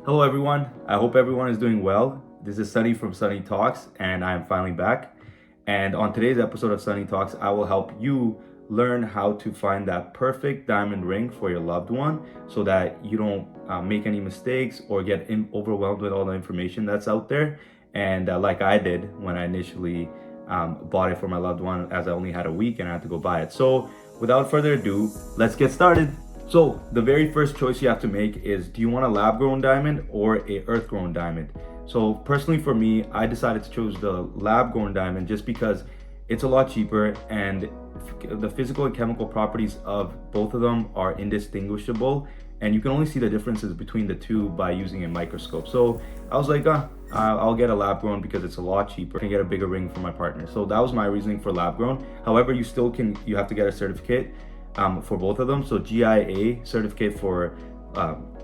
Hello everyone, I hope everyone is doing well. This is Sunny from Sunny Talks and I am finally back. And on today's episode of Sunny Talks, I will help you learn how to find that perfect diamond ring for your loved one so that you don't make any mistakes or get overwhelmed with all the information that's out there. And like I did when I initially bought it for my loved one, as I only had a week and I had to go buy it. So without further ado, let's get started. So the very first choice you have to make is, do you want a lab grown diamond or a earth grown diamond? So personally for me, I decided to choose the lab grown diamond just because it's a lot cheaper and the physical and chemical properties of both of them are indistinguishable, and you can only see the differences between the two by using a microscope. So I was like, I'll get a lab grown because it's a lot cheaper. I can get a bigger ring for my partner. So that was my reasoning for lab grown. However, you have to get a certificate for both of them. So GIA certificate for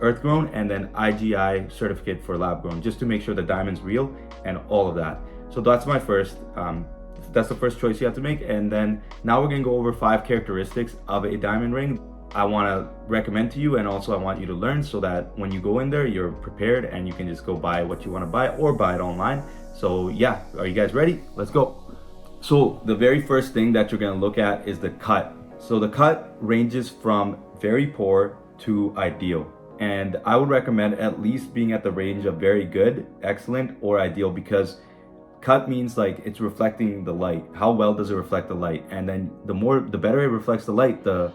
earth grown and then IGI certificate for lab grown, just to make sure the diamond's real and all of that. So that's my first, that's the first choice you have to make. And then now we're gonna go over 5 characteristics of a diamond ring I wanna recommend to you, and also I want you to learn so that when you go in there, you're prepared and you can just go buy what you wanna buy or buy it online. So yeah, are you guys ready? Let's go. So the very first thing that you're gonna look at is the cut. So the cut ranges from very poor to ideal. And I would recommend at least being at the range of very good, excellent, or ideal, because cut means like it's reflecting the light. How well does it reflect the light? And then the better it reflects the light, the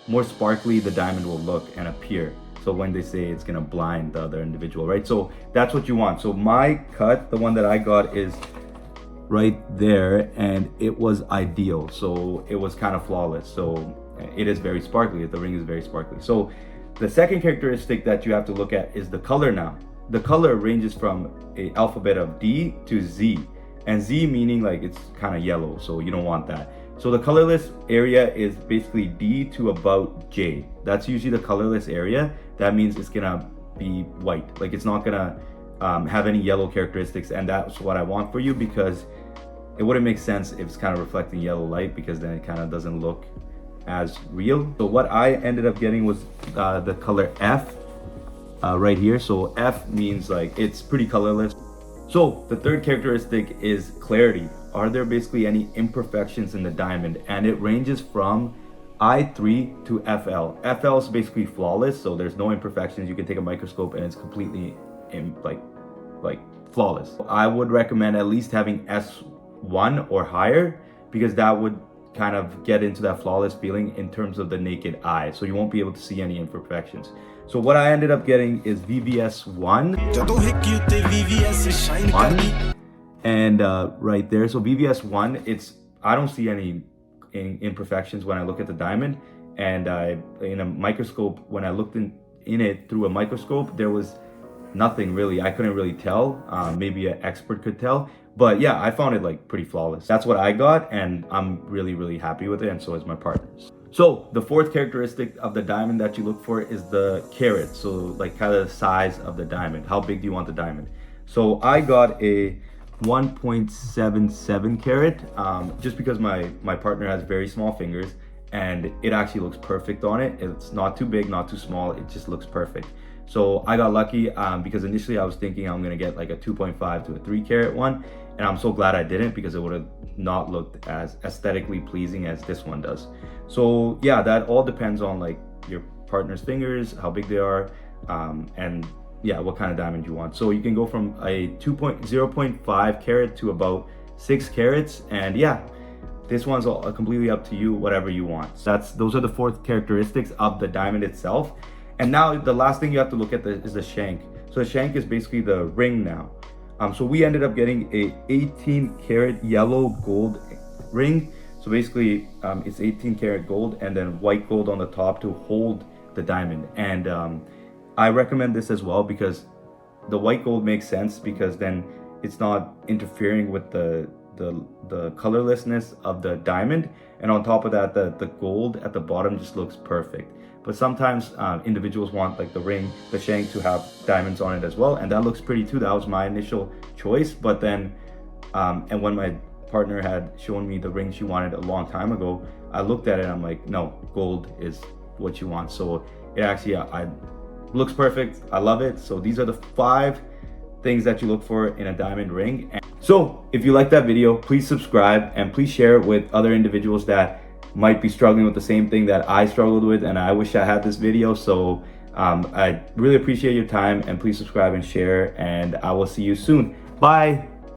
more sparkly the diamond will look and appear. So when they say it's gonna blind the other individual, right? So that's what you want. So my cut, the one that I got, is right there, and it was ideal. So it was kind of flawless. So it is very sparkly. The ring is very sparkly. So the second characteristic that you have to look at is the color now. The color ranges from a alphabet of D to Z, and Z meaning like it's kind of yellow, so you don't want that. So the colorless area is basically D to about J. That's usually the colorless area. That means it's gonna be white. Like it's not gonna have any yellow characteristics, and that's what I want for you, because it wouldn't make sense if it's kind of reflecting yellow light, because then it kind of doesn't look as real. So what I ended up getting was the color F right here. So F means like it's pretty colorless. So the third characteristic is clarity. Are there basically any imperfections in the diamond? And it ranges from I3 to FL. FL is basically flawless, so there's no imperfections. You can take a microscope and it's completely like flawless. I would recommend at least having S1 or higher, because that would kind of get into that flawless feeling in terms of the naked eye, so you won't be able to see any imperfections. So what I ended up getting is VVS 1 and right there. So VVS 1, I don't see any imperfections when I look at the diamond, and in a microscope, when I looked in it through a microscope, there was nothing really. I couldn't really tell. Maybe an expert could tell, but yeah, I found it like pretty flawless. That's what I got, and I'm really happy with it, and so is my partners. So the fourth characteristic of the diamond that you look for is the carat. So like kind of the size of the diamond. How big do you want the diamond? So I got a 1.77 carat, just because my partner has very small fingers, and it actually looks perfect on it. It's not too big, not too small. It just looks perfect. So I got lucky because initially I was thinking I'm gonna get like a 2.5 to a 3 carat one, and I'm so glad I didn't, because it would have not looked as aesthetically pleasing as this one does. So yeah, that all depends on like your partner's fingers, how big they are, and yeah, what kind of diamond you want. So you can go from a 0.5 carat to about 6 carats, and yeah, this one's all completely up to you, whatever you want. So those are the 4 characteristics of the diamond itself. And now the last thing you have to look at is the shank. So the shank is basically the ring now. So we ended up getting a 18 karat yellow gold ring. So basically it's 18 karat gold and then white gold on the top to hold the diamond. And I recommend this as well, because the white gold makes sense, because then it's not interfering with the colorlessness of the diamond, and on top of that, the gold at the bottom just looks perfect. But sometimes individuals want like the shank to have diamonds on it as well, and that looks pretty too. That was my initial choice, but then and when my partner had shown me the ring she wanted a long time ago, I looked at it and I'm like, no, gold is what you want. So it actually looks perfect. I love it. So these are the 5 things that you look for in a diamond ring. So if you like that video, please subscribe and please share it with other individuals that might be struggling with the same thing that I struggled with, and I wish I had this video. So I really appreciate your time, and please subscribe and share, and I will see you soon. Bye.